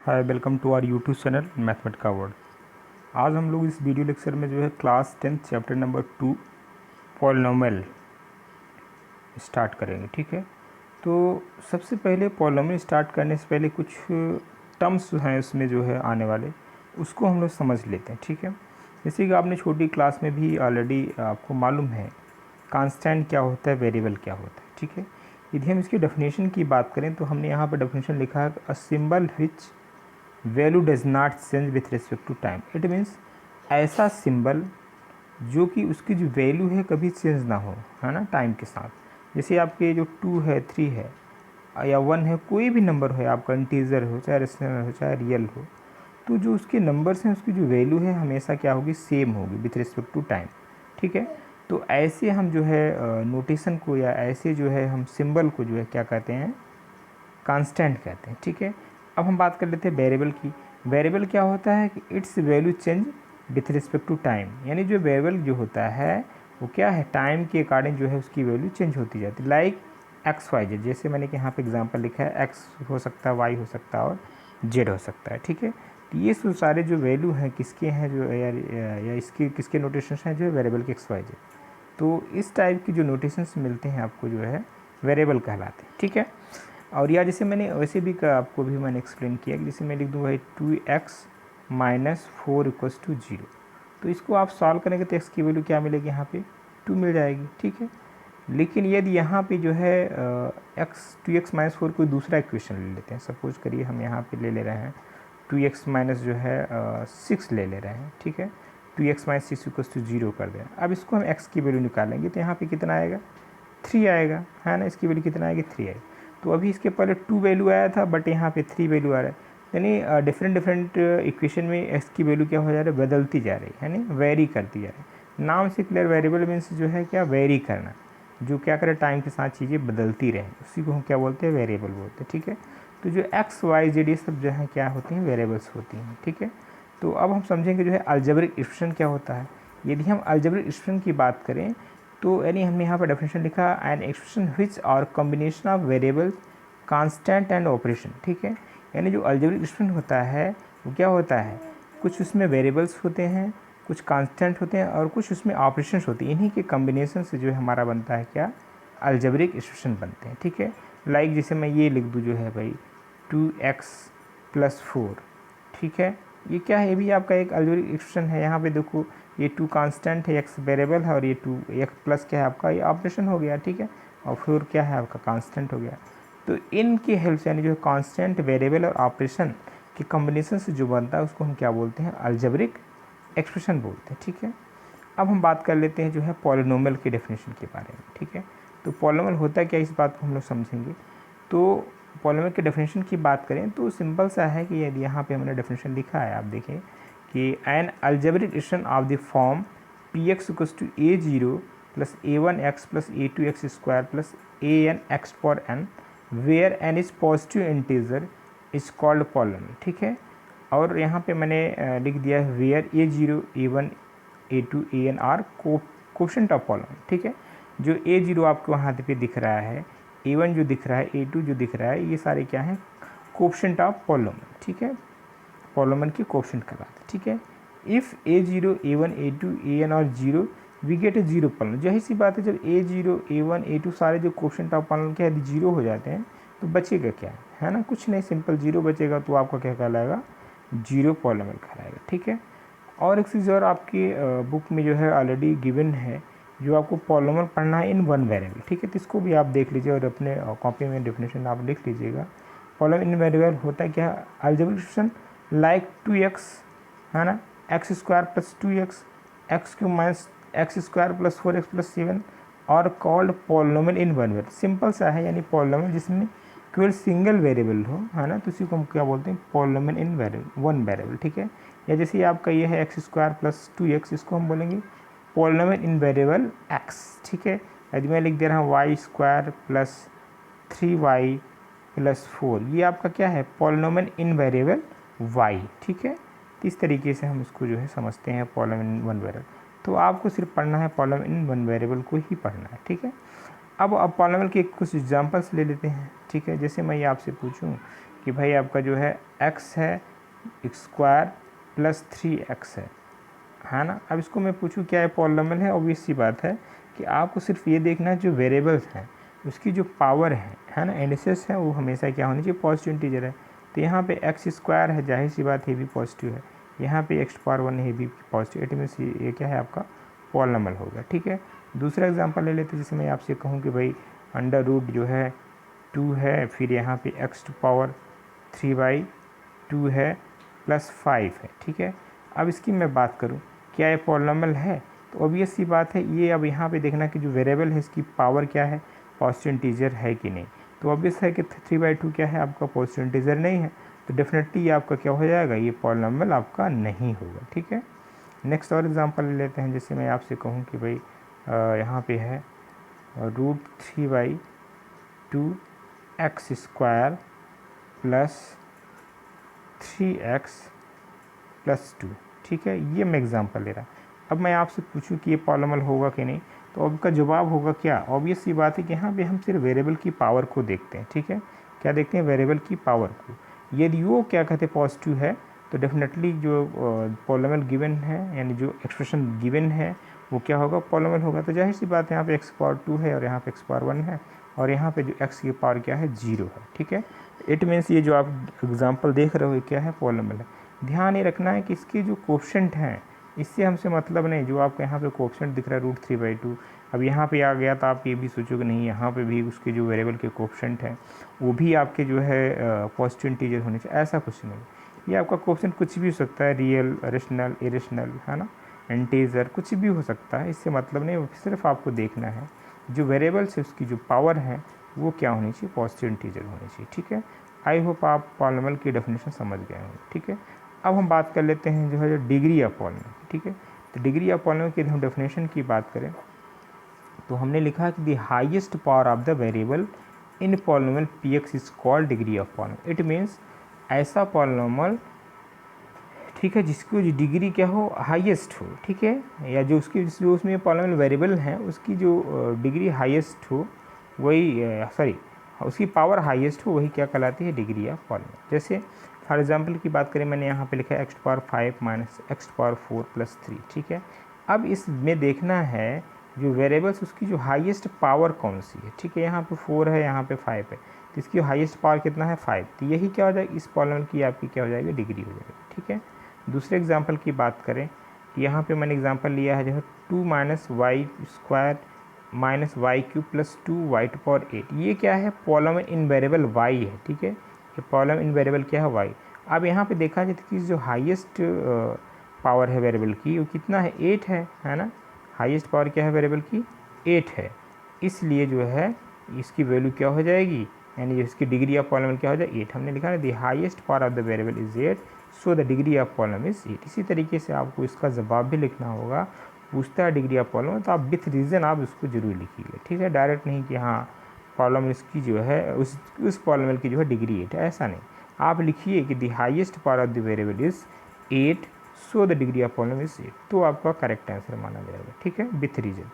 Hi, welcome to our YouTube channel mathematics का world. आज हम लोग इस वीडियो लेक्चर में जो है class 10 chapter number 2 polynomial start करेंगे। ठीक है, तो सबसे पहले पॉलिनोमियल स्टार्ट करने से पहले कुछ टर्म्स हैं उसमें जो है आने वाले, उसको हम लोग समझ लेते हैं। ठीक है, जैसे कि आपने छोटी क्लास में भी ऑलरेडी आपको मालूम है कांस्टेंट क्या होता है, वेरिएबल क्या होता है। ठीक है, यदि हम इसकी डेफिनेशन की बात करें तो हमने यहाँ पर डेफिनेशन लिखा है a symbol which value does not change with respect to time. It means ऐसा सिंबल जो कि उसकी जो वैल्यू है कभी चेंज ना हो, है ना, टाइम के साथ। जैसे आपके जो 2 है, 3 है या 1 है, कोई भी नंबर हो, आपका इंटीजर हो, चाहे रेशनल हो, चाहे रियल हो, तो जो उसके नंबर्स हैं उसकी जो वैल्यू है हमेशा क्या होगी, सेम होगी विथ रिस्पेक्ट टू टाइम। ठीक है, तो ऐसे हम जो है नोटेशन को या ऐसे जो है हम सिंबल को जो है क्या कहते हैं, कांस्टेंट कहते हैं। ठीक है, अब हम बात कर लेते हैं वेरिएबल की। वेरिएबल क्या होता है कि its value change with respect to time, यानी जो वेरिएबल जो होता है वो क्या है, टाइम के अकॉर्डिंग जो है उसकी वैल्यू चेंज होती जाती है। लाइक एक्स वाई जेड, जैसे मैंने कि यहाँ पे एग्जांपल लिखा है, एक्स हो सकता है, वाई हो सकता है और जेड हो सकता है। ठीक है, तो ये सारे जो वैल्यू हैं किसके हैं, जो या इसके किसके नोटेशंस हैं, जो है वेरिएबल के एक्स वाई जेड। तो इस टाइप की जो नोटेशंस मिलते हैं आपको जो है वेरिएबल कहलाते हैं। ठीक है, और या जैसे मैंने वैसे भी आपको भी मैंने एक्सप्लेन किया कि जैसे मैं लिख दूँ भाई 2x माइनस 4 इक्वल्स टू 0, तो इसको आप सॉल्व करेंगे तो x की वैल्यू क्या मिलेगी, यहाँ पे 2 मिल जाएगी। ठीक है, लेकिन यदि यहाँ पे जो है x 2x माइनस 4 कोई दूसरा इक्वेशन ले लेते हैं, सपोज करिए हम यहाँ पे ले रहे हैं 2x माइनस जो है 6 ले रहे हैं। ठीक है, 2x माइनस 6 इक्वल्स टू 0 कर दें। अब इसको हम x की वैल्यू निकालेंगे तो यहाँ पे कितना आएगा, 3 आएगा, है ना। इसकी वैल्यू कितना आएगी, 3 आएगी। तो अभी इसके पहले 2 वैल्यू आया था, बट यहाँ पे 3 वैल्यू आ रहा है, यानी डिफरेंट इक्वेशन में x की वैल्यू क्या हो जा रहा है, बदलती जा रही है, यानी वेरी करती जा रही है। नाम से क्लियर, वेरिएबल मीन्स जो है क्या, वेरी करना, जो क्या करे टाइम के साथ चीज़ें बदलती रहें, उसी को हम क्या बोलते हैं, वेरिएबल बोलते हैं। ठीक है, तो जो एक्स वाई जेड ये सब जो है क्या होती हैं, वेरिएबल्स होती हैं। ठीक है, तो अब हम समझेंगे जो है अलजेब्रिक एक्सप्रेशन क्या होता है। यदि हम अलजेब्रिक एक्सप्रेशन की बात करें तो यानी हमने यहाँ पर डेफिनेशन लिखा, एन एक्सप्रेशन विच और combination of variables constant and operation. ठीक है, यानी जो अलजेब्रिक एक्सप्रेशन होता है वो क्या होता है, कुछ उसमें वेरिएबल्स होते हैं, कुछ कांस्टेंट होते हैं और कुछ उसमें ऑपरेशंस होती हैं। इन्हीं के कॉम्बिनेशन से जो है हमारा बनता है क्या, अलजेब्रिक एक्सप्रेशन बनते हैं। ठीक है, लाइक जैसे मैं ये लिख दूँ जो है भाई 2x प्लस 4। ठीक है, ये क्या है, ये भी आपका एक अलजेब्रिक एक्सप्रेशन है। यहाँ पे देखो ये 2 कांस्टेंट है, x वेरिएबल है, और ये 2 x प्लस क्या है आपका, ये ऑपरेशन हो गया। ठीक है, और 4 क्या है आपका, कांस्टेंट हो गया। तो इनकी हेल्प से यानी जो कांस्टेंट, वेरिएबल और ऑपरेशन के कॉम्बिनेशन से जो बनता है उसको हम क्या बोलते हैं, अलजेब्रिक एक्सप्रेशन बोलते हैं। ठीक है, अब हम बात कर लेते हैं जो है पॉलिनोमियल की डेफिनेशन के बारे में। ठीक है, तो पॉलिनोमियल होता है क्या, इस बात को हम लोग समझेंगे। तो पॉलिनोमियल के डेफिनेशन की बात करें तो सिंपल सा है कि यदि यहाँ पे हमने डेफिनेशन लिखा है, आप देखें कि an algebraic expression of the form P X equals to a0 plus a1x plus a2x square plus an x for n where n is positive integer is called polynomial. ठीक है, और यहाँ पे मैंने लिख दिया है where a0 a1 a2 an are coefficient of polynomial. ठीक है, जो a0 आपको वहाँ पे दिख रहा है, a1 जो दिख रहा है, a2 जो दिख रहा है, ये सारे क्या हैं, कोफिशिएंट ऑफ पॉलिनोमियल। ठीक है, पॉलिनोमियल की कोफिशिएंट कहलाते हैं। ठीक है, if a0 a1 a2 an और 0 we get a zero polynomial. यही सी बात है, जब a0 a1 a2 सारे जो कोफिशिएंट ऑफ पॉलिनोमियल क्या है, जीरो हो जाते हैं, तो बचेगा क्या है ना, कुछ नहीं, सिंपल जीरो बचेगा, तो आपका क्या कहलाएगा, जीरो पॉलिनोमियल कहलाएगा। ठीक है, और एक चीज़ और आपकी बुक में जो है ऑलरेडी गिवन है, जो आपको पॉलिनोमियल पढ़ना है इन वन वेरिएबल। ठीक है, तो इसको भी आप देख लीजिए और अपने कॉपी में डेफिनेशन आप लिख लीजिएगा। पॉलिनोमियल इन वेरिएबल होता है क्या, अलजेब्रिक एक्सप्रेशन लाइक 2x, है ना, x square plus 2x, x cube minus x square plus 4x plus 7 और called polynomial in one variable. Simple सा है, यानी पॉलिनोमियल जिसमें केवल सिंगल वेरिएबल हो, है ना, तो उसी को हम क्या बोलते हैं, पॉलिनोमियल इन वेरिएबल, वन वेरिएबल। ठीक है, या जैसे आपका ये है एक्स स्क्वायर प्लस 2x, इसको हम बोलेंगे पॉलिनोमियल इन वेरिएबल x। ठीक है, यदि मैं लिख दे रहा हूँ Y square plus 3y plus 4, ये आपका क्या है, पॉलिनोमियल इन वेरिएबल y। ठीक है, तो इस तरीके से हम इसको जो है समझते हैं पॉलिनोमियल इन वन वेरिएबल। तो आपको सिर्फ पढ़ना है पॉलिनोमियल इन वन वेरिएबल को ही पढ़ना है। ठीक है, अब पॉलिनोमियल के कुछ एग्जांपल्स ले लेते हैं। ठीक है, जैसे मैं ये आपसे पूछूं कि भाई आपका जो है x है स्क्वायर प्लस 3x है ना। अब इसको मैं पूछूं क्या है पॉलिनॉमियल है, ऑब्वियस सी बात है कि आपको सिर्फ ये देखना है जो वेरिएबल्स हैं उसकी जो पावर है ना, इंडिसेस है, वो हमेशा क्या होनी चाहिए, पॉजिटिव इंटीजर है। तो यहाँ पे एक्स स्क्वायर है, जाहिर सी बात है ये भी पॉजिटिव है, यहाँ पे एक्स पावर 1 है, ये भी पॉजिटिव, इट मीन्स ये क्या है आपका पॉलिनॉमियल होगा। ठीक है, दूसरा एग्जांपल ले लेते हैं, जैसे मैं आपसे कहूँ कि भाई अंडर रूट जो है 2 है, फिर यहाँ पे एक्स टू पावर 3/2 है प्लस 5 है। ठीक है, अब इसकी मैं बात करूँ क्या ये पॉलिनॉमियल है, तो ऑब्वियस सी बात है ये। अब यहाँ पे देखना कि जो वेरिएबल है इसकी पावर क्या है, पॉजिटिव इंटीजर है कि नहीं। तो ऑब्वियस है कि 3/2 क्या है आपका पॉजिटिव इंटीजर नहीं है, तो डेफिनेटली ये आपका क्या हो जाएगा, ये पॉलिनॉमियल आपका नहीं होगा। ठीक है, नेक्स्ट और एग्जांपल ले लेते हैं, जैसे मैं आपसे कहूँ कि भाई यहाँ पे है √3/2 x square plus 3x plus 2। ठीक है, ये मैं एग्जांपल ले रहा। अब मैं आपसे पूछूं कि ये पॉलिनॉमियल होगा कि नहीं, तो अब का जवाब होगा क्या, ऑब्वियस सी बात है कि यहाँ पे हम सिर्फ वेरिएबल की पावर को देखते हैं। ठीक है, क्या देखते हैं, वेरिएबल की पावर को। यदि वो क्या कहते हैं पॉजिटिव है, तो डेफिनेटली जो पॉलिनॉमियल गिवन है, यानी जो एक्सप्रेशन गिवन है वो क्या होगा, पॉलिनॉमियल होगा। तो जाहिर सी बात है यहाँ पे x पावर 2 है और यहाँ पे x पावर 1 है, और यहाँ पे जो x की पावर क्या है 0 है। ठीक है, इट मीन्स ये जो आप एग्जाम्पल देख रहे हो क्या है, पॉलिनॉमियल है। ध्यान ये रखना है कि इसके जो कोफिशिएंट हैं इससे हमसे मतलब नहीं, जो आपको यहाँ पे कोफिशिएंट दिख रहा है √3/2, अब यहाँ पे आ गया तो आप ये भी सोचोगे नहीं यहाँ पे भी उसके जो वेरिएबल के कोफिशिएंट हैं वो भी आपके जो है पॉजिटिव इंटीजर होने चाहिए, ऐसा कुछ नहीं। ये आपका कोफिशिएंट कुछ भी हो सकता है, रियल, रेशनल, इरेशनल, है ना, इंटीजर, कुछ भी हो सकता है, इससे मतलब नहीं। सिर्फ आपको देखना है जो वेरिएबल्स है उसकी जो पावर है वो क्या होनी चाहिए, पॉजिटिव इंटीजर होनी चाहिए। ठीक है, आई होप आप पॉलिनॉमियल की डेफिनेशन समझ गए होंगे। ठीक है, अब हम बात कर लेते हैं जो है जो डिग्री ऑफ पॉलिनॉमियल। ठीक है, तो डिग्री ऑफ पॉलिनॉमियल की हम डेफिनेशन की बात करें तो हमने लिखा कि the highest power of the variable in polynomial px is called degree of polynomial. It means ऐसा पॉलिनॉमियल, ठीक है, जिसकी जो डिग्री क्या हो, हाईएस्ट हो। ठीक है, या जो उसकी जो उसमें पॉलिनॉमियल वेरिएबल हैं उसकी जो डिग्री हाईएस्ट हो वही उसकी पावर हाईएस्ट हो, वही क्या कहलाती है, डिग्री ऑफ पॉलिनॉमियल। जैसे फॉर एग्जांपल की बात करें, मैंने यहाँ पे लिखा है x power 5 minus x power 4 plus 3। ठीक है, अब इसमें देखना है जो वेरिएबल्स उसकी जो हाईएस्ट पावर कौन सी है। ठीक है, यहाँ पे 4 है, यहाँ पे 5 है, तो इसकी हाईएस्ट पावर कितना है, 5। तो यही क्या हो जाएगा, इस पॉलिनॉमियल की आपकी क्या हो जाएगी, डिग्री हो जाएगी। ठीक है, दूसरे एग्जाम्पल की बात करें कि यहाँ पे मैंने एग्जाम्पल लिया है जो है 2 minus Y square minus Y cube plus 2y to power 8। ये क्या है, पॉलिनॉमियल इन वेरिएबल y है। ठीक है, ये पॉलिनॉमियल इन वेरिएबल क्या है, y। अब यहाँ पे देखा जाए कि जो हाईएस्ट पावर है वेरिएबल की वो कितना है, 8 है ना। हाईएस्ट पावर क्या है वेरिएबल की, 8 है, इसलिए जो है इसकी वैल्यू क्या हो जाएगी, यानी इसकी डिग्री ऑफ पॉलिनॉमियल क्या हो जाए, 8। हमने लिखा है the highest power of the variable is 8, so the degree of polynomial is 8। इसी तरीके से आपको इसका जवाब भी लिखना होगा, पूछता है डिग्री ऑफ पॉलिनॉमियल तो आप विथ रीज़न आप इसको जरूर लिखिएगा। ठीक है, डायरेक्ट नहीं कि हाँ पॉलिनॉमियल इसकी जो है उस पॉलिनॉमियल की जो है डिग्री 8 है, ऐसा नहीं। आप लिखिए कि the highest power of the variable is 8, so the degree of polynomial is 8, तो आपका करेक्ट आंसर माना जाएगा। ठीक है, विथ रीजन।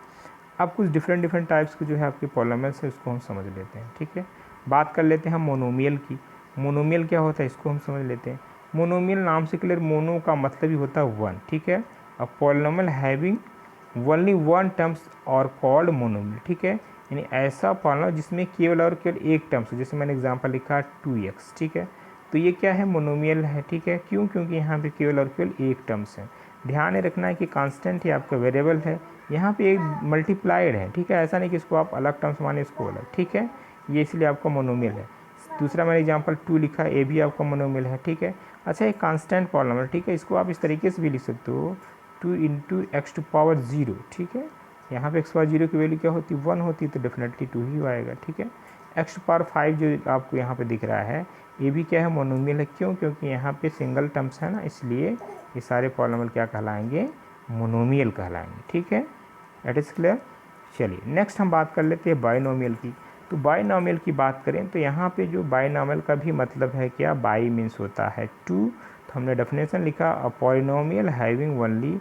अब कुछ डिफरेंट टाइप्स के जो है आपके पॉलिनॉमियल्स है उसको हम समझ लेते हैं। ठीक है, बात कर लेते हैं हम मोनोमियल की। मोनोमियल क्या होता है इसको हम समझ लेते हैं। मोनोमियल नाम से क्लियर, मोनो का मतलब ही होता है 1। ठीक है, अ पॉलिनॉमियल हैविंग ओनली 1 टर्म्स और कॉल्ड मोनोमियल। ठीक है, यानी ऐसा पॉलिनॉमियल जिसमें केवल और केवल एक टर्म्स, जैसे मैंने एग्जांपल लिखा 2x। ठीक है, तो ये क्या है, मोनोमियल है। ठीक है, क्यों, क्योंकि यहाँ पे केवल और केवल एक टर्म्स है। ध्यान रखना है कि कांस्टेंट ही आपका वेरिएबल है, यहाँ पे एक मल्टीप्लाइड है। ठीक है, ऐसा नहीं कि इसको आप अलग टर्म्स माने इसको अलग। ठीक है, ये इसलिए आपका मोनोमियल है। दूसरा मैंने एग्जांपल 2 लिखा, ए भी आपका मोनोमियल है। ठीक है, अच्छा एक कांस्टेंट पॉलिनॉमियल। ठीक है, इसको आप इस तरीके से भी लिख सकते हो, 2 × x टू पावर 0। ठीक है, यहाँ पे x पावर 0 की वैल्यू क्या होती है, 1 होती है, तो डेफिनेटली 2 ही आएगा। ठीक है, x टू पावर 5 जो आपको यहाँ पे दिख रहा है ये भी क्या है, मोनोमियल है। क्यों, क्योंकि यहाँ पे सिंगल टर्म्स है ना, इसलिए ये सारे पॉलिनॉमियल क्या कहलाएंगे, मोनोमियल कहलाएंगे। ठीक है, इट इज़ क्लियर। चलिए नेक्स्ट हम बात कर लेते हैं बाइनोमियल की। तो बाइनोमियल की बात करें तो यहाँ पे जो बाइनोमियल का भी मतलब है क्या, बाई मीन्स होता है 2। तो हमने डेफिनेशन लिखा, a polynomial having only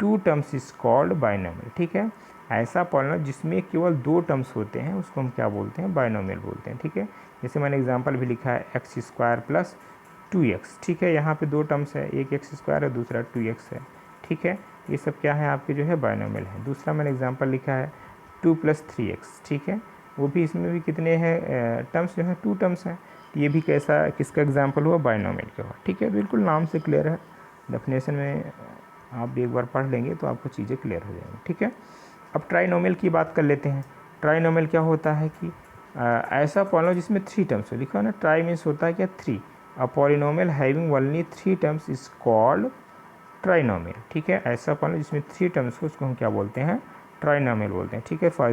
2 terms is called binomial. ठीक है, ऐसा पॉलिनोमियल जिसमें केवल 2 टर्म्स होते हैं उसको हम क्या बोलते हैं, बाइनोमियल बोलते हैं। ठीक है, जैसे मैंने एग्जांपल भी लिखा है एक्स स्क्वायर प्लस 2x। ठीक है, यहाँ पे 2 टर्म्स है, एक एक्स स्क्वायर है, दूसरा 2x है। ठीक है, ये सब क्या है आपके जो है बाइनोमियल है। दूसरा मैंने एग्जांपल लिखा है 2 + 3x। ठीक है, वो भी इसमें भी कितने हैं टर्म्स जो है 2 टर्म्स हैं। ये भी कैसा किसका एग्जांपल हुआ, बाइनोमियल का हुआ। ठीक है, बिल्कुल नाम से क्लियर है, डेफिनेशन में आप भी एक बार पढ़ लेंगे तो आपको चीज़ें क्लियर हो जाएंगी। ठीक है, अब ट्राइनोमियल की बात कर लेते हैं। ट्राइनोमियल क्या होता है कि ऐसा पॉलिनोमियल जिसमें 3 टर्म्स हो। लिखा है ना, ट्राई मीन्स होता है क्या 3। A polynomial having only 3 terms is called trinomial. ठीक है, ऐसा पॉलिनोमियल जिसमें 3 टर्म्स हो उसको हम क्या बोलते हैं, ट्राइनोमियल बोलते हैं। ठीक है, फॉर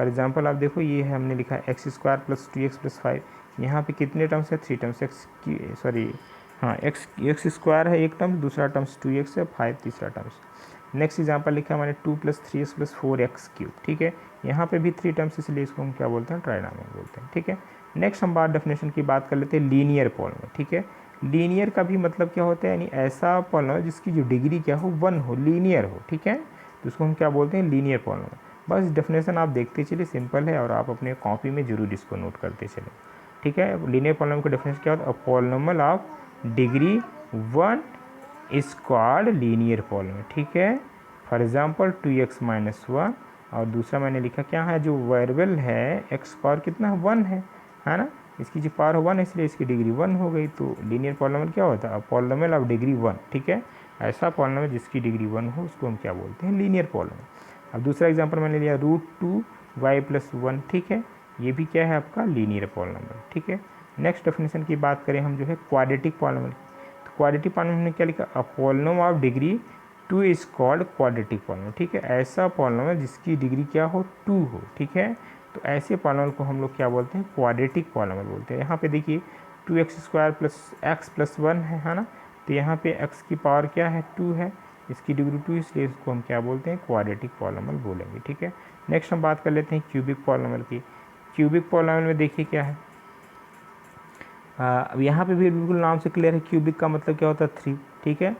एग्जाम्पल आप देखो, ये है हमने लिखा है x square plus 2x plus 5। यहाँ पे कितने टर्म्स है, 3 टर्म्स। एक्स स्क्वायर है एक टर्म, दूसरा टर्म्स 2x है, 5 तीसरा टर्म्स। नेक्स्ट एग्जांपल लिखा है मैंने 2 + 3x + 4x³। ठीक है, यहाँ पे भी 3 टर्म्स, इसलिए इसको हम क्या बोलते हैं, ट्राइनोमियल बोलते हैं। ठीक है, नेक्स्ट हम डेफिनेशन की बात कर लेते हैं, लीनियर पॉलिनोमियल। ठीक है, लीनियर का भी मतलब क्या होता है, यानी ऐसा पॉलिनोमियल जिसकी जो डिग्री क्या हो, 1 हो, लीनियर हो। ठीक है, तो उसको हम क्या बोलते हैं, लीनियर पॉलिनोमियल। बस डेफिनेशन आप देखते चलिए, सिंपल है, और आप अपने कॉपी में जरूर इसको नोट करते चले। ठीक है, लीनियर पॉलिनोमियल का डेफिनेशन क्या होता है, a polynomial of degree 1 is called linear polynomial. ठीक है, फॉर एग्जांपल 2x - 1, और दूसरा मैंने लिखा क्या है, जो वेरिएबल है x पावर कितना है, 1 है ना, इसकी जो पावर 1 है इसलिए इसकी डिग्री 1 हो गई। तो लीनियर पॉलिनोमियल क्या होता है, पॉलिनोमियल ऑफ डिग्री 1। ठीक है, ऐसा पॉलिनोमियल जिसकी डिग्री 1 हो उसको हम क्या बोलते हैं, लीनियर पॉलिनोमियल। अब दूसरा एग्जांपल मैंने लिया √2y + 1। ठीक है, ये भी क्या है आपका लीनियर पॉलिनोमियल। ठीक है, नेक्स्ट डेफिनेशन की बात करें हम जो है क्वाड्रेटिक पॉलिनोमियल। तो क्वाड्रेटिक पॉलिनोमियल में क्या लिखा, a polynomial of degree 2 is called quadratic polynomial. ठीक है, ऐसा पॉलिनोमियल जिसकी डिग्री क्या हो, 2 हो। ठीक है, तो ऐसे पॉलिनोमियल को हम लोग क्या बोलते हैं, क्वाड्रेटिक पॉलिनोमियल बोलते हैं। यहाँ पे देखिए 2x² + x + 1 है ना, तो यहाँ पे x की पावर क्या है, 2 है, इसकी डिग्री 2, इसलिए इसको हम क्या बोलते हैं, क्वाड्रेटिक पॉलिनोमियल बोलेंगे। ठीक है, नेक्स्ट हम बात कर लेते हैं क्यूबिक पॉलिनोमियल की। क्यूबिक पॉलिनोमियल में देखिए क्या है, अब यहाँ पे भी बिल्कुल नाम से क्लियर है, क्यूबिक का मतलब क्या होता है, 3। ठीक है,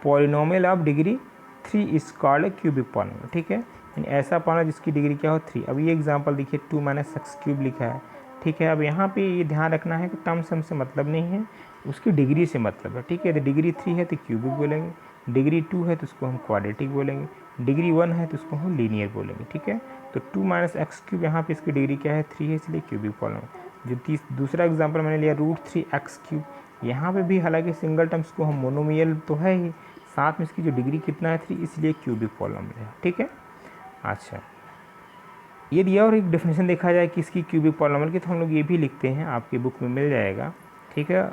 polynomial of degree 3 is called cubic polynomial. ठीक है, यानी ऐसा पॉलिनोमियल जिसकी डिग्री क्या हो, 3। अब ये एग्जांपल देखिए 2 - x³ लिखा है। ठीक है, अब यहाँ पे ये ध्यान रखना है कि टर्म सम से मतलब नहीं है, उसकी डिग्री से मतलब है। ठीक है, तो डिग्री 3 है तो क्यूबिक बोलेंगे, डिग्री 2 है तो उसको हम क्वाड्रेटिक बोलेंगे, डिग्री 1 है तो उसको हम लीनियर बोलेंगे। ठीक है, तो 2 - x³ यहाँ पे इसकी डिग्री क्या है, 3 है, इसलिए क्यूबिक पॉलिनोमियल। जो दूसरा एग्जांपल मैंने लिया √3x³, यहाँ पे भी हालांकि सिंगल टर्म्स को हम मोनोमियल तो है ही, साथ में इसकी जो डिग्री कितना है, 3, इसलिए क्यूबिक पॉलिनोमियल है। ठीक है, अच्छा, ये दिया। और एक डेफिनेशन देखा जाए कि इसकी क्यूबिक पॉलिनोमियल की, तो हम लोग ये भी लिखते हैं, आपकी बुक में मिल जाएगा। ठीक है,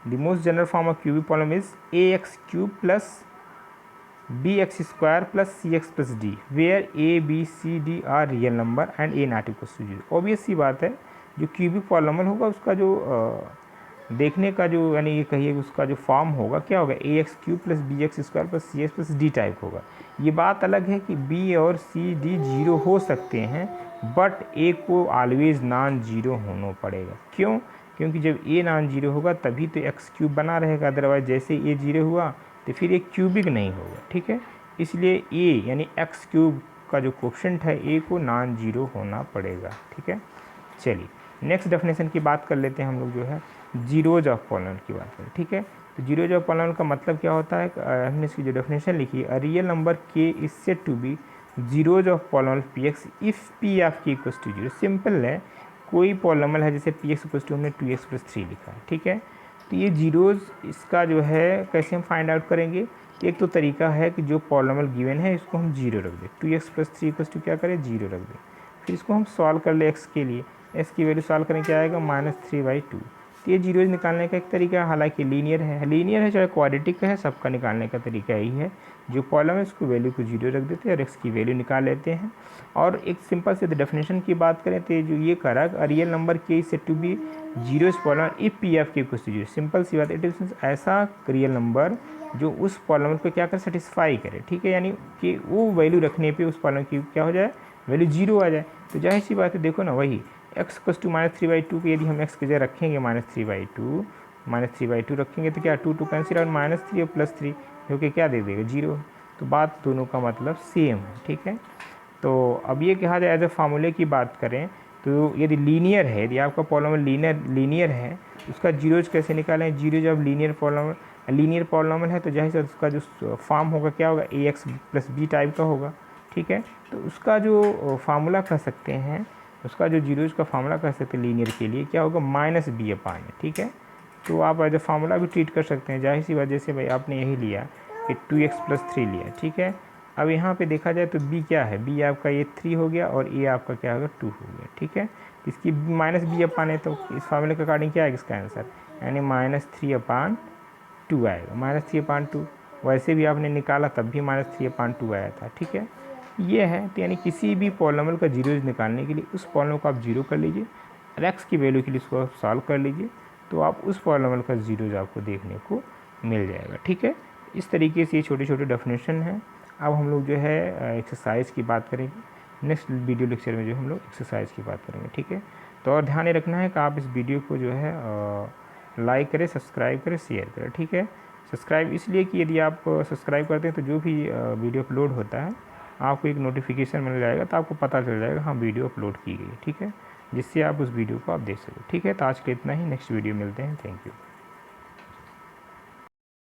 the most general form of cubic polynomial is ax³ + bx² + cx + d, where a b c d are real number and a not equal to 0। Obvious सी बात है, जो क्यूबिक पॉलिनोमियल होगा उसका जो देखने का जो, यानी ये कहिए उसका जो फॉर्म होगा क्या होगा, ax³ + bx² + cx + d type होगा। ये बात अलग है कि b और c d 0 हो सकते हैं, बट a को ऑलवेज नॉन 0 होना पड़ेगा। क्यों, क्योंकि जब a नॉन 0 होगा तभी तो x³ बना रहेगा, अदरवाइज जैसे a 0 हुआ तो फिर ये क्यूबिक नहीं होगा। ठीक है, इसलिए a यानी x³ का जो कोफिशिएंट है a को नॉन 0 होना पड़ेगा। ठीक है, चलिए नेक्स्ट डेफिनेशन की बात कर लेते हैं हम लोग जो है, जीरोज ऑफ पॉलिनोमियल की बात करें। ठीक है, तो जीरोज ऑफ पॉलिनोमियल का मतलब क्या होता है, हमने इसकी जो डेफिनेशन लिखी है, a real number k is said to be zeros of polynomial px if p of k equals to 0। Simple है, कोई पॉलिनोमियल है जैसे px इक्वल्स टू हमने 2x + 3 लिखा है। ठीक है, तो ये जीरोज, इसका जो है कैसे हम फाइंड आउट करेंगे, एक तो तरीका है कि जो पॉलिनोमियल गिवन है इसको हम 0 रख दें, 2x + 3 इक्वल्स टू क्या करें, 0 रख दें, फिर इसको हम सॉल्व कर ले x के लिए, x की वैल्यू सॉल्व करें क्या आएगा, -3/2। तो ये जीरोज निकालने का एक तरीका है, हालांकि लीनियर है चाहे क्वाड्रेटिक है, सबका निकालने का तरीका यही है, जो पॉलिनोमियल है उसको वैल्यू को 0 रख देते हैं और x की वैल्यू निकाल लेते हैं। और एक सिंपल से डेफिनेशन की बात करें तो जो ये करा, real number k is said to be zero polynomial if p of k equals to 0। Simple सी बात है, इट मींस ऐसा रियल नंबर जो उस पॉलिनोमियल को क्या कर सेटिस्फाई करे। ठीक है, यानी कि वो वैल्यू रखने पे उस पॉलिनोमियल की क्या हो जाए, वैल्यू 0 आ जाए। तो जाहिर सी बात है, देखो ना, वही x इक्वल्स टू -3/2 को यदि हम x की जगह रखेंगे -3/2 रखेंगे तो क्या 2 कैंसिल और -3 और +3 जो कि क्या दे देगा, 0। तो बात दोनों का मतलब सेम है, ठीक है। तो अब ये कहा जाए एज ए फार्मूले की बात करें तो यदि लीनियर है, यदि आपका पॉलिनॉमियल लीनियर है, उसका जीरोज कैसे निकालें। जीरो जब लीनियर पॉलिनॉमियल है तो जाहिर से उसका जो फॉर्म होगा क्या होगा, ए एक्स प्लस बी टाइप का होगा, ठीक है। तो उसका जो फार्मूला कह सकते हैं, उसका जो जीरोज का फार्मूला कह सकते हैं लीनियर के लिए क्या होगा, माइनस बी अपान है, ठीक है। तो आप एज ए फार्मूला भी ट्रीट कर सकते हैं। जाहिर सी बात, जैसे भाई आपने यही लिया कि 2x प्लस 3 लिया, ठीक है। अब यहाँ पे देखा जाए तो b क्या है, b आपका ये 3 हो गया और a आपका क्या होगा 2 हो गया, ठीक है। इसकी माइनस बी अपान है तो इस फार्मूले के अकॉर्डिंग क्या आएगा इसका आंसर, यानी -3/2 आएगा, -3/2। वैसे भी आपने निकाला तब भी -3/2 आया था, ठीक है। ये है तो यानी किसी भी पॉलिनॉमियल का जीरोज निकालने के लिए उस पॉलिनॉमियल को आप जीरो कर लीजिए और एक्स की वैल्यू के लिए इसको आप सॉल्व कर लीजिए, तो आप उस पॉलिनॉमियल का जीरोज आपको देखने को मिल जाएगा, ठीक है। इस तरीके से ये छोटे छोटे डेफिनेशन हैं। अब हम लोग जो है एक्सरसाइज की बात करेंगे नेक्स्ट वीडियो लेक्चर में, जो हम लोग एक्सरसाइज की बात करेंगे, ठीक है। तो और ध्यान रखना है कि आप इस वीडियो को जो है लाइक करें, सब्सक्राइब करें, शेयर करें, ठीक है। सब्सक्राइब इसलिए कि यदि आप सब्सक्राइब करते हैं तो जो भी वीडियो अपलोड होता है आपको एक नोटिफिकेशन मिल जाएगा, तो आपको पता चल जाएगा हाँ वीडियो अपलोड की गई, ठीक है, जिससे आप उस वीडियो को आप देख सको, ठीक है। तो आज के इतना ही, नेक्स्ट वीडियो मिलते हैं, थैंक यू।